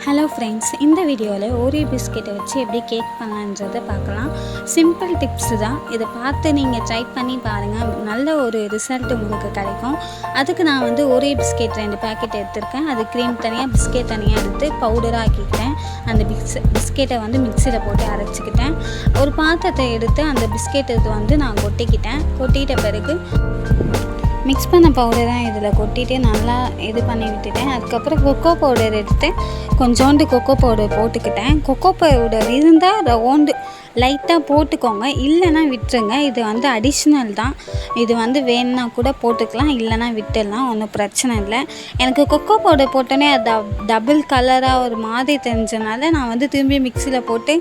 Hello friends, இந்த வீடியோவில் Oreo பிஸ்கெட்டை வச்சு எப்படி கேக் பண்ணலான்றதை பார்க்கலாம். சிம்பிள் டிப்ஸு தான். இதை பார்த்து நீங்கள் ட்ரை பண்ணி பாருங்கள், நல்ல ஒரு ரிசல்ட் உங்களுக்கு கிடைக்கும். அதுக்கு நான் ஓரியோ பிஸ்கெட் 2 பேக்கெட் எடுத்திருக்கேன். அது க்ரீம் தனியாக, பிஸ்கெட் தனியாக எடுத்து பவுடராக ஆக்கிக்கிட்டேன். அந்த பிஸ்கெட்டை மிக்சியில் போட்டு அரைச்சிக்கிட்டேன். ஒரு பாத்திரத்தை எடுத்து அந்த பிஸ்கெட்டை நான் கொட்டிக்கிட்ட பிறகு மிக்ஸ் பண்ண பவுடரை இதில் கொட்டிட்டு நல்லா இது பண்ணி விட்டுட்டேன். அதுக்கப்புறம் கொக்கோ பவுடர் எடுத்து கொஞ்சோண்டு கொக்கோ பவுடர் போட்டுக்கிட்டேன். கொக்கோ பவுடர் இருந்தால் ரவுண்டு லைட்டாக போட்டுக்கோங்க, இல்லைன்னா விட்டுருங்க. இது அடிஷ்னல் தான். இது வேணுன்னா கூட போட்டுக்கலாம், இல்லைன்னா விட்டுடலாம், ஒன்றும் பிரச்சனை இல்லை. எனக்கு கொக்கோ பவுடர் போட்டோன்னே அது டபுள் கலராக ஒரு மாதிரி தெரிஞ்சனால நான் திரும்பி மிக்சியில் போட்டு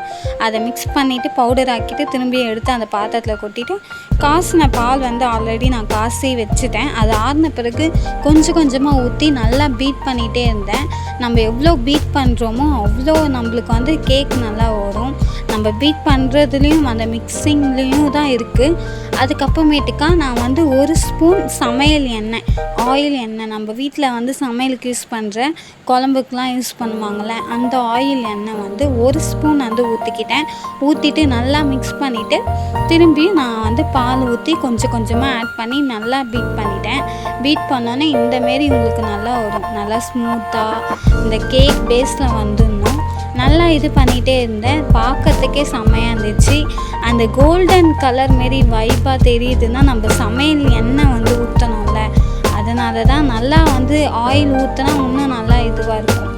அதை மிக்ஸ் பண்ணிவிட்டு பவுடர் ஆக்கிட்டு திரும்பி எடுத்து அந்த பாத்திரத்தில் கொட்டிட்டு காசின பால் ஆல்ரெடி நான் காசி வச்சுட்டேன். அது ஆறின பிறகு கொஞ்சம் கொஞ்சமாக ஊற்றி நல்லா பீட் பண்ணிகிட்டே இருந்தேன். நம்ம எவ்வளோ பீட் பண்ணுறோமோ அவ்வளோ நம்மளுக்கு கேக் நல்லா வரும். நம்ம பீட் பண்ணுறதுலேயும் அந்த மிக்சிங்லேயும் தான் இருக்குது. அதுக்கப்புறமேட்டுக்கா நான் 1 ஸ்பூன் சமையல் எண்ணெய், ஆயில் எண்ணெய், நம்ம வீட்டில் சமையலுக்கு யூஸ் பண்ணுற குழம்புக்கெலாம் யூஸ் பண்ணுவாங்கள்ல, அந்த ஆயில் எண்ணெய் 1 ஸ்பூன் ஊற்றிக்கிட்டேன். ஊற்றிட்டு நல்லா மிக்ஸ் பண்ணிவிட்டு திரும்பியும் நான் பால் ஊற்றி கொஞ்சம் கொஞ்சமாக ஆட் பண்ணி நல்லா பீட் பண்ணிட்டேன். பீட் பண்ணோன்னே இந்தமாரி உங்களுக்கு நல்லா வரும், நல்லா ஸ்மூத்தாக இந்த கேக் பேஸில் வந்துடணும். நல்லா இது பண்ணிகிட்டே இருந்தேன். பார்க்கறதுக்கே செம்மையாக இருந்துச்சு. அந்த கோல்டன் கலர் மாரி வைப்பாக தெரியுதுன்னா நம்ம சமையல் எண்ணெய் ஊற்றணும்ல, அதனால தான் நல்லா ஆயில் ஊற்றினா இன்னும் நல்லா இதுவாக இருக்கும்.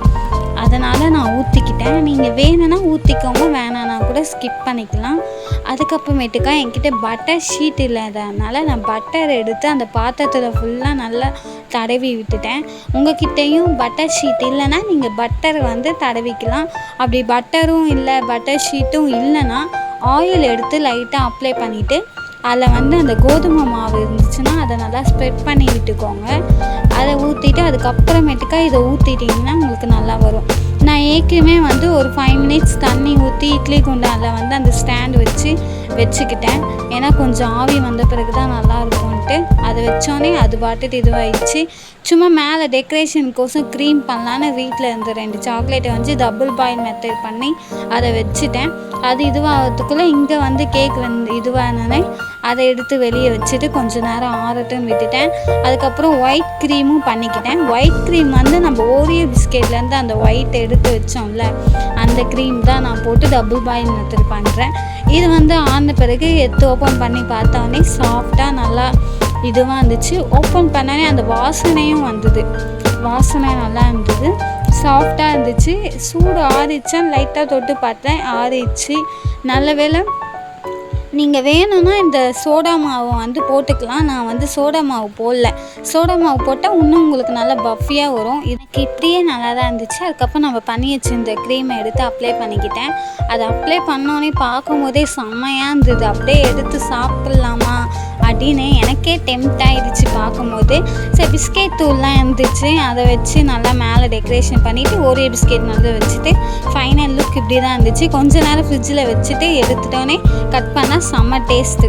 அதனால் நான் ஊற்றிக்கிட்டேன். நீங்கள் வேணும்னா ஊற்றிக்கோங்க, வேணான்னா கூட ஸ்கிப் பண்ணிக்கலாம். அதுக்கப்புறமேட்டுக்கா என்கிட்ட பட்டர் ஷீட் இல்லாததுனால நான் பட்டர் எடுத்து அந்த பாத்திரத்தில் ஃபுல்லாக நல்லா தடவி விட்டுட்டேன். உங்கள்கிட்டையும் பட்டர் ஷீட் இல்லைன்னா நீங்கள் பட்டர் தடவிக்கலாம். அப்படி பட்டரும் இல்லை, பட்டர் ஷீட்டும் இல்லைன்னா ஆயில் எடுத்து லைட்டாக அப்ளை பண்ணிவிட்டு அதில் அந்த கோதுமை மாவு இருந்துச்சுன்னா அதை நல்லா ஸ்ப்ரெட் பண்ணி விட்டுக்கோங்க. அதை ஊற்றிட்டு அதுக்கப்புறமேட்டுக்கா இதை ஊற்றிட்டிங்கன்னா உங்களுக்கு நல்லா வரும். நான் ஏற்கனவே ஒரு 5 மினிட்ஸ் தண்ணி ஊற்றி இட்லி குண்டானில் அந்த ஸ்டாண்ட் வச்சுக்கிட்டேன். ஏன்னா கொஞ்சம் ஆவி வந்த பிறகு தான் நல்லா இருக்கும்ன்ட்டு அதை வச்சோன்னே அது பாட்டுட்டு இதுவாகிடுச்சு. சும்மா மேலே டெக்கரேஷனுக்கோசம் க்ரீம் பண்ணலான்னு வீட்டில் இருந்த 2 சாக்லேட்டை டபுள் பாயில் மெத்தட் பண்ணி அதை வச்சுட்டேன். அது இதுவாகிறதுக்குள்ளே இங்கே கேக் இதுவானே அதை எடுத்து வெளியே வச்சுட்டு கொஞ்சம் நேரம் ஆறட்டும் விட்டுட்டேன். அதுக்கப்புறம் ஒயிட் க்ரீமும் பண்ணிக்கிட்டேன். ஒயிட் க்ரீம் நம்ம ஓரியோ பிஸ்கெட்லேருந்து அந்த ஒயிட் எடுத்து வச்சோம்ல, அந்த க்ரீம் தான் நான் போட்டு டபுள் பாயில் மெத்தட் பண்ணுறேன். இது ஆன பிறகு எடுத்து ஓப்பன் பண்ணி பார்த்தோன்னே சாஃப்டாக நல்லா இதுவாக இருந்துச்சு. ஓப்பன் பண்ணோன்னே அந்த வாசனையும் வாசனை நல்லா இருந்தது, சாஃப்டாக இருந்துச்சு. சூடு ஆறிச்சான்னு லைட்டாக தொட்டு பார்த்தேன், ஆறிச்சு. நல்ல வேளை. நீங்கள் வேணும்னா இந்த சோடா மாவு போட்டுக்கலாம். நான் சோடா மாவு போடல. சோடா மாவு போட்டால் இன்னும் உங்களுக்கு நல்லா பஃபியாக வரும். எனக்கு இப்படியே நல்லா தான் இருந்துச்சு. அதுக்கப்புறம் நம்ம பண்ணி வச்சுருந்த க்ரீமை எடுத்து அப்ளை பண்ணிக்கிட்டேன். அதை அப்ளை பண்ணோன்னே பார்க்கும்போதே செம்மையாக இருந்தது. அப்படியே எடுத்து சாப்பிட்லாமா அப்படின்னு எனக்கே டெம்ட் ஆகிடுச்சு பார்க்கும்போது. சரி, பிஸ்கெட் தூள்லாம் இருந்துச்சு, அதை வச்சு நல்லா மேலே டெக்கரேஷன் பண்ணிவிட்டு ஓரியோ பிஸ்கெட் நல்லா வச்சுட்டு ஃபைனல் லுக் இப்படி தான் இருந்துச்சு. கொஞ்ச நேரம் ஃப்ரிட்ஜில் வச்சுட்டு எடுத்துட்டோன்னே கட் பண்ணால் செம்ம டேஸ்ட்டு.